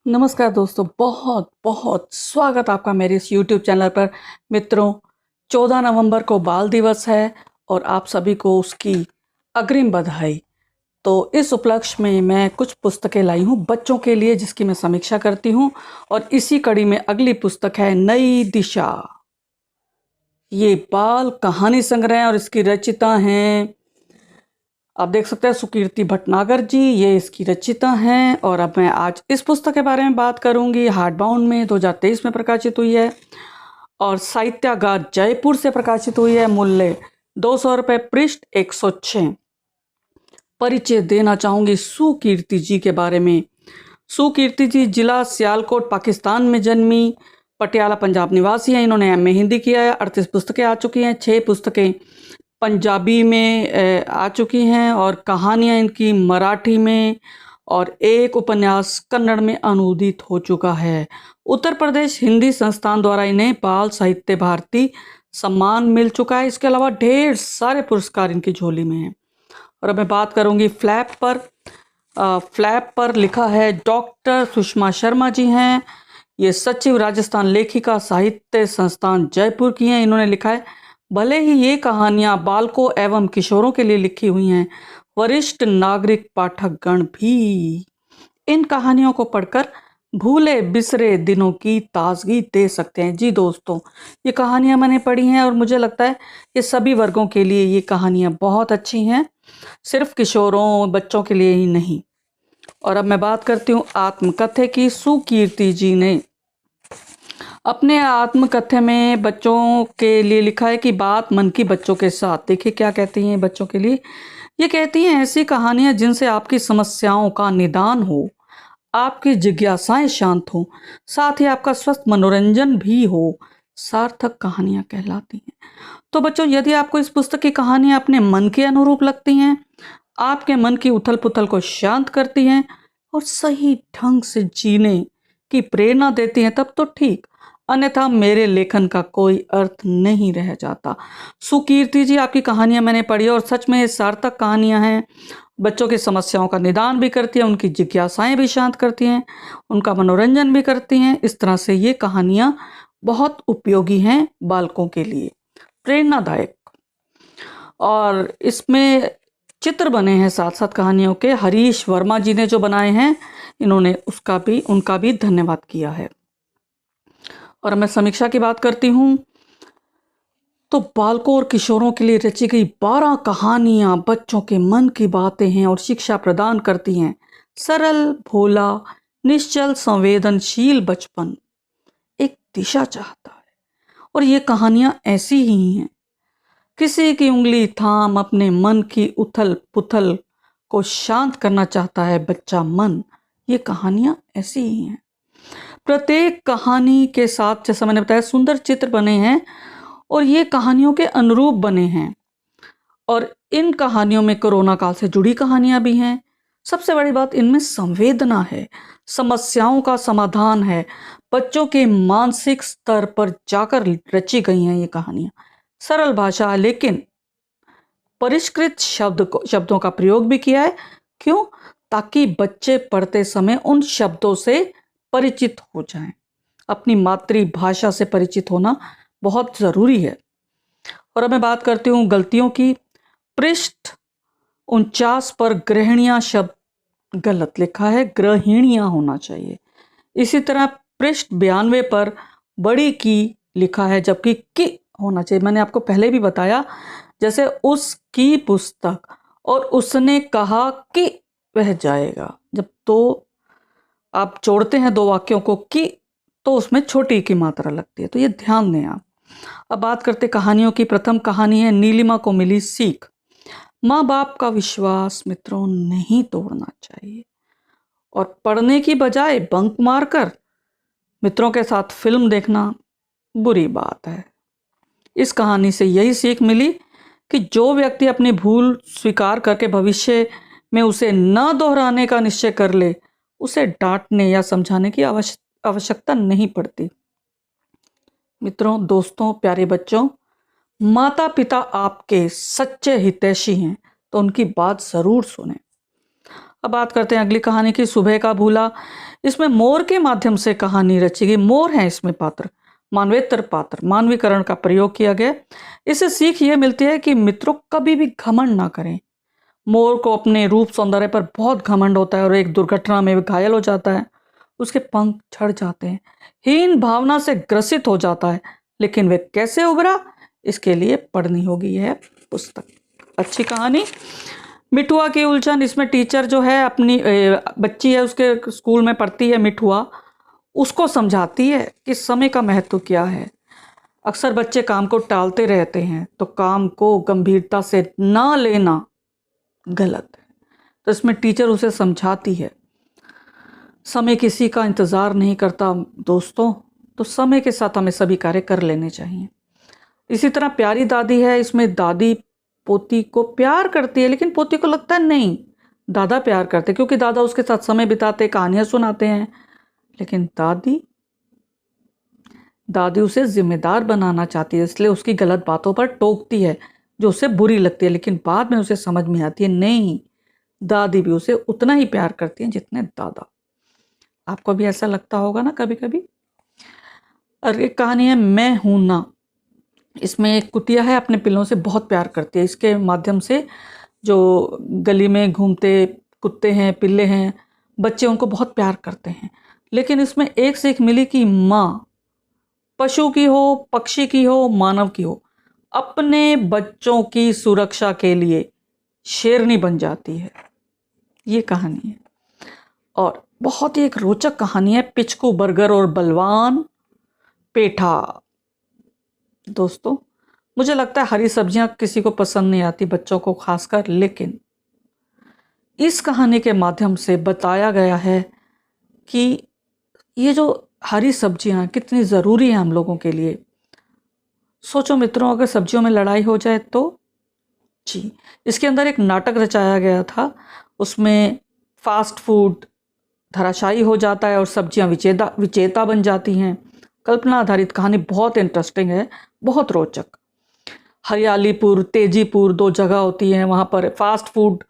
नमस्कार दोस्तों, बहुत बहुत स्वागत आपका मेरे इस YouTube चैनल पर। मित्रों, 14 नवंबर को बाल दिवस है और आप सभी को उसकी अग्रिम बधाई। तो इस उपलक्ष्य में मैं कुछ पुस्तकें लाई हूँ बच्चों के लिए, जिसकी मैं समीक्षा करती हूँ। और इसी कड़ी में अगली पुस्तक है नई दिशा। ये बाल कहानी संग्रह है और इसकी रचिता हैं, आप देख सकते हैं, सुकीर्ति भटनागर जी। ये इसकी रचिता हैं। और अब मैं आज इस पुस्तक के बारे में बात करूंगी। हार्ड बाउंड में 2023 में प्रकाशित हुई है और साहित्यागार जयपुर से प्रकाशित हुई है। मूल्य 200 रुपये, पृष्ठ 106। परिचय देना चाहूंगी सुकीर्ति जी के बारे में। सुकीर्ति जी जिला सियालकोट पाकिस्तान में जन्मी, पटियाला पंजाब निवासी हैं। इन्होंने एमए हिंदी किया है। 38 पुस्तकें आ चुकी हैं, 6 पुस्तकें पंजाबी में आ चुकी हैं और कहानियाँ इनकी मराठी में, और एक उपन्यास कन्नड़ में अनुदित हो चुका है। उत्तर प्रदेश हिंदी संस्थान द्वारा इन्हें बाल साहित्य भारती सम्मान मिल चुका है। इसके अलावा ढेर सारे पुरस्कार इनकी झोली में हैं। और अब मैं बात करूंगी फ्लैप पर। फ्लैप पर लिखा है डॉक्टर सुषमा शर्मा जी हैं। ये सचिव राजस्थान लेखिका साहित्य संस्थान जयपुर की हैं। इन्होंने लिखा है, भले ही ये कहानियां बालकों एवं किशोरों के लिए लिखी हुई हैं, वरिष्ठ नागरिक पाठकगण भी इन कहानियों को पढ़कर भूले बिसरे दिनों की ताजगी दे सकते हैं। जी दोस्तों, ये कहानियां मैंने पढ़ी हैं और मुझे लगता है ये सभी वर्गों के लिए ये कहानियां बहुत अच्छी हैं, सिर्फ किशोरों बच्चों के लिए ही नहीं। और अब मैं बात करती हूँ आत्मकथ्य की। सुकीर्ति जी ने अपने आत्मकथ्य में बच्चों के लिए लिखा है कि बात मन की बच्चों के साथ। देखिए क्या कहती हैं बच्चों के लिए। ये कहती हैं, ऐसी कहानियां जिनसे आपकी समस्याओं का निदान हो, आपकी जिज्ञासाएं शांत हो, साथ ही आपका स्वस्थ मनोरंजन भी हो, सार्थक कहानियां कहलाती हैं। तो बच्चों, यदि आपको इस पुस्तक की कहानियां अपने मन के अनुरूप लगती हैं, आपके मन की उथल पुथल को शांत करती हैं और सही ढंग से जीने की प्रेरणा देती हैं, तब तो ठीक, अन्यथा मेरे लेखन का कोई अर्थ नहीं रह जाता। सुकीर्ति जी, आपकी कहानियां मैंने पढ़ी और सच में ये सार्थक कहानियां हैं। बच्चों की समस्याओं का निदान भी करती हैं, उनकी जिज्ञासाएं भी शांत करती हैं, उनका मनोरंजन भी करती हैं। इस तरह से ये कहानियां बहुत उपयोगी हैं बालकों के लिए, प्रेरणादायक। और इसमें चित्र बने हैं साथ साथ कहानियों के। हरीश वर्मा जी ने जो बनाए हैं, इन्होंने उनका भी धन्यवाद किया है। और मैं समीक्षा की बात करती हूँ तो बालकों और किशोरों के लिए रची गई 12 कहानियां बच्चों के मन की बातें हैं और शिक्षा प्रदान करती हैं। सरल, भोला, निश्चल, संवेदनशील बचपन एक दिशा चाहता है और ये कहानियां ऐसी ही हैं। किसी की उंगली थाम अपने मन की उथल पुथल को शांत करना चाहता है बच्चा मन। ये कहानियां ऐसी ही हैं। प्रत्येक कहानी के साथ, जैसा मैंने बताया, सुंदर चित्र बने हैं और ये कहानियों के अनुरूप बने हैं। और इन कहानियों में कोरोना काल से जुड़ी कहानियां भी हैं। सबसे बड़ी बात, इनमें संवेदना है, समस्याओं का समाधान है, बच्चों के मानसिक स्तर पर जाकर रची गई हैं ये कहानियां। सरल भाषा है, लेकिन परिष्कृत शब्दों का प्रयोग भी किया है। क्यों? ताकि बच्चे पढ़ते समय उन शब्दों से परिचित हो जाएं। अपनी मातृभाषा से परिचित होना बहुत जरूरी है। और अब मैं बात करती हूँ गलतियों की। पृष्ठ 49 पर गृहिणियां शब्द गलत लिखा है, गृहिणियां होना चाहिए। इसी तरह पृष्ठ 92 पर बड़ी की लिखा है, जबकि की होना चाहिए। मैंने आपको पहले भी बताया, जैसे उसकी पुस्तक और उसने कहा कि वह जाएगा, जब तो आप जोड़ते हैं दो वाक्यों को कि, तो उसमें छोटी की मात्रा लगती है, तो ये ध्यान दें आप। अब बात करते कहानियों की। प्रथम कहानी है नीलिमा को मिली सीख। माँ बाप का विश्वास मित्रों नहीं तोड़ना चाहिए और पढ़ने की बजाय बंक मारकर मित्रों के साथ फिल्म देखना बुरी बात है। इस कहानी से यही सीख मिली कि जो व्यक्ति अपनी भूल स्वीकार करके भविष्य में उसे न दोहराने का निश्चय कर ले, उसे डांटने या समझाने की आवश्यकता नहीं पड़ती। मित्रों, दोस्तों, प्यारे बच्चों, माता पिता आपके सच्चे हितैषी हैं, तो उनकी बात जरूर सुने। अब बात करते हैं अगली कहानी की, सुबह का भूला। इसमें मोर के माध्यम से कहानी रची गई। मोर है इसमें पात्र, मानवेतर पात्र, मानवीकरण का प्रयोग किया गया। इससे सीख ये मिलती है कि मित्रों कभी भी घमंड ना करें। मोर को अपने रूप सौंदर्य पर बहुत घमंड होता है और एक दुर्घटना में घायल हो जाता है, उसके पंख झड़ जाते हैं, हीन भावना से ग्रसित हो जाता है। लेकिन वे कैसे उभरा, इसके लिए पढ़नी होगी यह पुस्तक। अच्छी कहानी। मिठुआ की उलझन। इसमें टीचर जो है अपनी बच्ची है, उसके स्कूल में पढ़ती है मिठुआ, उसको समझाती है कि समय का महत्व क्या है। अक्सर बच्चे काम को टालते रहते हैं, तो काम को गंभीरता से ना लेना गलत है। तो इसमें टीचर उसे समझाती है, समय किसी का इंतज़ार नहीं करता दोस्तों, तो समय के साथ हमें सभी कार्य कर लेने चाहिए। इसी तरह प्यारी दादी है। इसमें दादी पोती को प्यार करती है, लेकिन पोती को लगता है नहीं दादा प्यार करते, क्योंकि दादा उसके साथ समय बिताते, कहानियां सुनाते हैं। लेकिन दादी उसे जिम्मेदार बनाना चाहती है, इसलिए उसकी गलत बातों पर टोकती है जो उसे बुरी लगती है। लेकिन बाद में उसे समझ में आती है नहीं, दादी भी उसे उतना ही प्यार करती है जितने दादा। आपको भी ऐसा लगता होगा ना कभी कभी। और एक कहानी है मैं हूं ना। इसमें एक कुतिया है, अपने पिल्लों से बहुत प्यार करती है। इसके माध्यम से जो गली में घूमते कुत्ते हैं, पिल्ले हैं, बच्चे उनको बहुत प्यार करते हैं। लेकिन इसमें एक सीख मिली कि माँ, पशु की हो, पक्षी की हो, मानव की हो, अपने बच्चों की सुरक्षा के लिए शेरनी बन जाती है। ये कहानी है। और बहुत ही एक रोचक कहानी है, पिचकू बर्गर और बलवान पेठा। दोस्तों, मुझे लगता है हरी सब्जियां किसी को पसंद नहीं आती, बच्चों को खासकर, लेकिन इस कहानी के माध्यम से बताया गया है कि ये जो हरी सब्जियां कितनी ज़रूरी हैं हम लोगों के लिए। सोचो मित्रों, अगर सब्जियों में लड़ाई हो जाए तो जी। इसके अंदर एक नाटक रचाया गया था, उसमें फास्ट फूड धराशायी हो जाता है और सब्जियां विजेता बन जाती हैं। कल्पना आधारित कहानी, बहुत इंटरेस्टिंग है, बहुत रोचक। हरियालीपुर, तेजीपुर 2 जगह होती हैं, वहाँ पर फास्ट फूड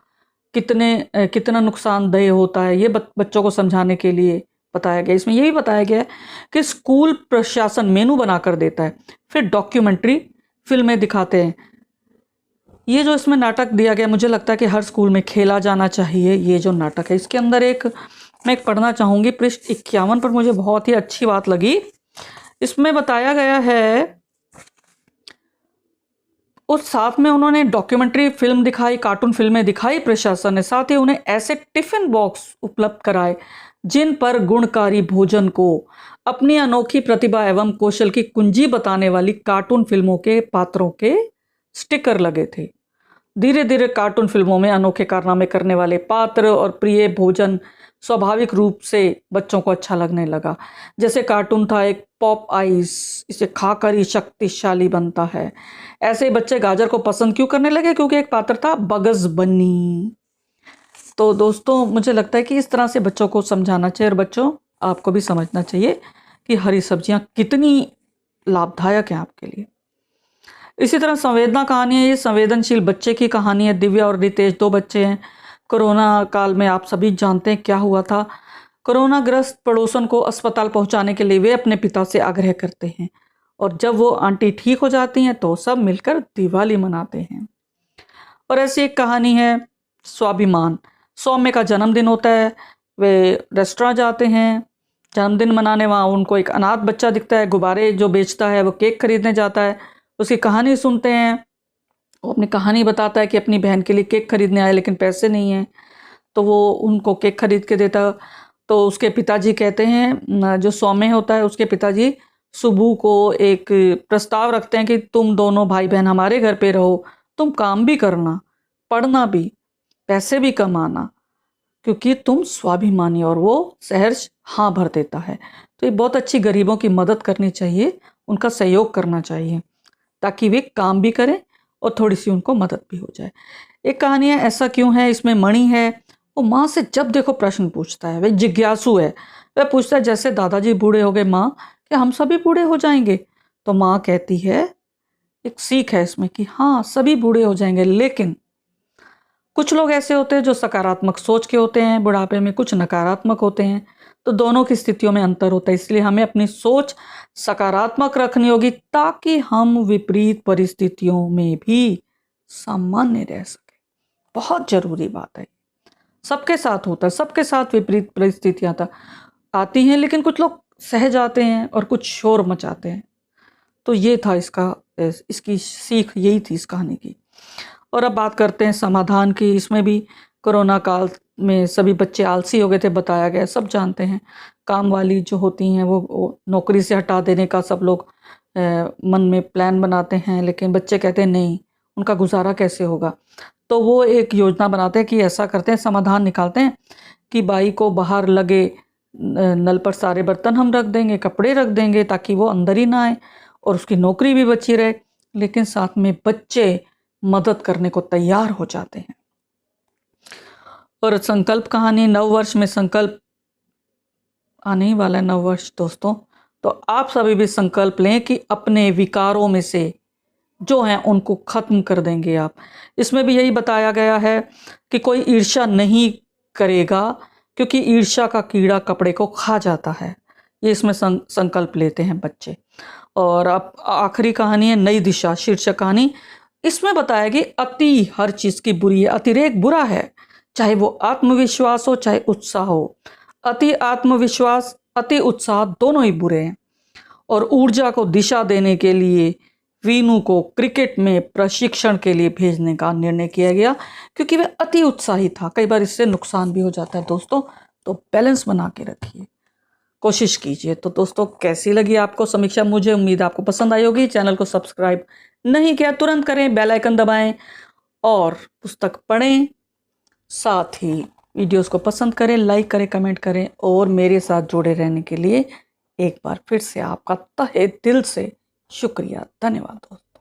कितना नुकसानदेह होता है, ये बच्चों को समझाने के लिए बताया गया। इसमें ये भी बताया गया है कि स्कूल प्रशासन मेनू बनाकर देता है, फिर डॉक्यूमेंट्री फिल्में दिखाते हैं। ये जो इसमें नाटक दिया गया, मुझे लगता है कि हर स्कूल में खेला जाना चाहिए ये जो नाटक है। इसके अंदर मैं पढ़ना चाहूँगी, पृष्ठ 51 पर मुझे बहुत ही अच्छी बात लगी। इसमें बताया गया है, उस साथ में उन्होंने डॉक्यूमेंट्री फिल्म दिखाई, कार्टून फिल्में दिखाई प्रशासन ने, साथ ही उन्हें ऐसे टिफिन बॉक्स उपलब्ध कराए जिन पर गुणकारी भोजन को अपनी अनोखी प्रतिभा एवं कौशल की कुंजी बताने वाली कार्टून फिल्मों के पात्रों के स्टिकर लगे थे। धीरे धीरे कार्टून फिल्मों में अनोखे कारनामे करने वाले पात्र और प्रिय भोजन स्वाभाविक रूप से बच्चों को अच्छा लगने लगा। जैसे कार्टून था एक पॉप आइस, इसे खाकर ही शक्तिशाली बनता है। ऐसे ही बच्चे गाजर को पसंद क्यों करने लगे, क्योंकि एक पात्र था बग्स बन्नी। तो दोस्तों, मुझे लगता है कि इस तरह से बच्चों को समझाना चाहिए, और बच्चों आपको भी समझना चाहिए कि हरी सब्जियां कितनी लाभदायक हैं आपके लिए। इसी तरह संवेदना कहानी है, ये संवेदनशील बच्चे की कहानी है। दिव्या और रितेश 2 बच्चे हैं। कोरोना काल में आप सभी जानते हैं क्या हुआ था। कोरोना ग्रस्त पड़ोसन को अस्पताल पहुंचाने के लिए वे अपने पिता से आग्रह करते हैं, और जब वो आंटी ठीक हो जाती हैं तो सब मिलकर दिवाली मनाते हैं। और ऐसी एक कहानी है स्वाभिमान। सौम्य का जन्मदिन होता है, वे रेस्टोरेंट जाते हैं जन्मदिन मनाने। वहाँ उनको एक अनाथ बच्चा दिखता है, गुब्बारे जो बेचता है, वो केक खरीदने जाता है। उसकी कहानी सुनते हैं, वो अपनी कहानी बताता है कि अपनी बहन के लिए केक खरीदने आया लेकिन पैसे नहीं हैं, तो वो उनको केक खरीद के देता। तो उसके पिताजी कहते हैं, जो सौम्य होता है उसके पिताजी सुबू को एक प्रस्ताव रखते हैं कि तुम दोनों भाई बहन हमारे घर पे रहो, तुम काम भी करना, पढ़ना भी, पैसे भी कमाना, क्योंकि तुम स्वाभिमानी। और वो सहर्ष हाँ भर देता है। तो ये बहुत अच्छी, गरीबों की मदद करनी चाहिए, उनका सहयोग करना चाहिए, ताकि वे काम भी करें और थोड़ी सी उनको मदद भी हो जाए। एक कहानी है ऐसा क्यों है। इसमें मणि है, वो माँ से जब देखो प्रश्न पूछता है, वह जिज्ञासु है। वह पूछता है, जैसे दादाजी बूढ़े हो गए माँ, क्या हम सभी बूढ़े हो जाएंगे? तो माँ कहती है, एक सीख है इसमें कि हाँ सभी बूढ़े हो जाएंगे, लेकिन कुछ लोग ऐसे होते हैं जो सकारात्मक सोच के होते हैं बुढ़ापे में, कुछ नकारात्मक होते हैं। तो दोनों की स्थितियों में अंतर होता है, इसलिए हमें अपनी सोच सकारात्मक रखनी होगी ताकि हम विपरीत परिस्थितियों में भी सामान्य रह सके। बहुत जरूरी बात है। सबके साथ होता है, सबके साथ विपरीत परिस्थितियां आती हैं, लेकिन कुछ लोग सह जाते हैं और कुछ शोर मचाते हैं। तो ये था इसकी सीख, यही थी इस कहानी की। और अब बात करते हैं समाधान की। इसमें भी कोरोना काल में सभी बच्चे आलसी हो गए थे, बताया गया, सब जानते हैं। काम वाली जो होती हैं वो नौकरी से हटा देने का सब लोग मन में प्लान बनाते हैं, लेकिन बच्चे कहते हैं नहीं, उनका गुजारा कैसे होगा। तो वो एक योजना बनाते हैं कि ऐसा करते हैं, समाधान निकालते हैं कि बाई को बाहर लगे नल पर सारे बर्तन हम रख देंगे, कपड़े रख देंगे, ताकि वो अंदर ही ना आए और उसकी नौकरी भी बची रहे। लेकिन साथ में बच्चे मदद करने को तैयार हो जाते हैं। और संकल्प कहानी, नववर्ष में संकल्प आने ही वाला है, नववर्ष दोस्तों। तो आप सभी भी संकल्प लें कि अपने विकारों में से जो हैं उनको खत्म कर देंगे आप। इसमें भी यही बताया गया है कि कोई ईर्ष्या नहीं करेगा, क्योंकि ईर्ष्या का कीड़ा कपड़े को खा जाता है। ये इसमें संकल्प लेते हैं बच्चे। और अब आखिरी कहानी है नई दिशा शीर्षक कहानी। इसमें बताया कि अति हर चीज की बुरी है, अतिरेक बुरा है, चाहे वो आत्मविश्वास हो चाहे उत्साह हो। अति आत्मविश्वास अति उत्साह दोनों ही बुरे हैं। और ऊर्जा को दिशा देने के लिए वीनू को क्रिकेट में प्रशिक्षण के लिए भेजने का निर्णय किया गया, क्योंकि वह अति उत्साही था। कई बार इससे नुकसान भी हो जाता है दोस्तों, तो बैलेंस बना के रखिए, कोशिश कीजिए। तो दोस्तों कैसी लगी आपको समीक्षा, मुझे उम्मीद आपको पसंद आई होगी। चैनल को सब्सक्राइब नहीं किया तुरंत करें, बेल आइकन दबाएं और पुस्तक पढ़ें। साथ ही वीडियोस को पसंद करें, लाइक करें, कमेंट करें। और मेरे साथ जुड़े रहने के लिए एक बार फिर से आपका तहे दिल से शुक्रिया, धन्यवाद दोस्तों।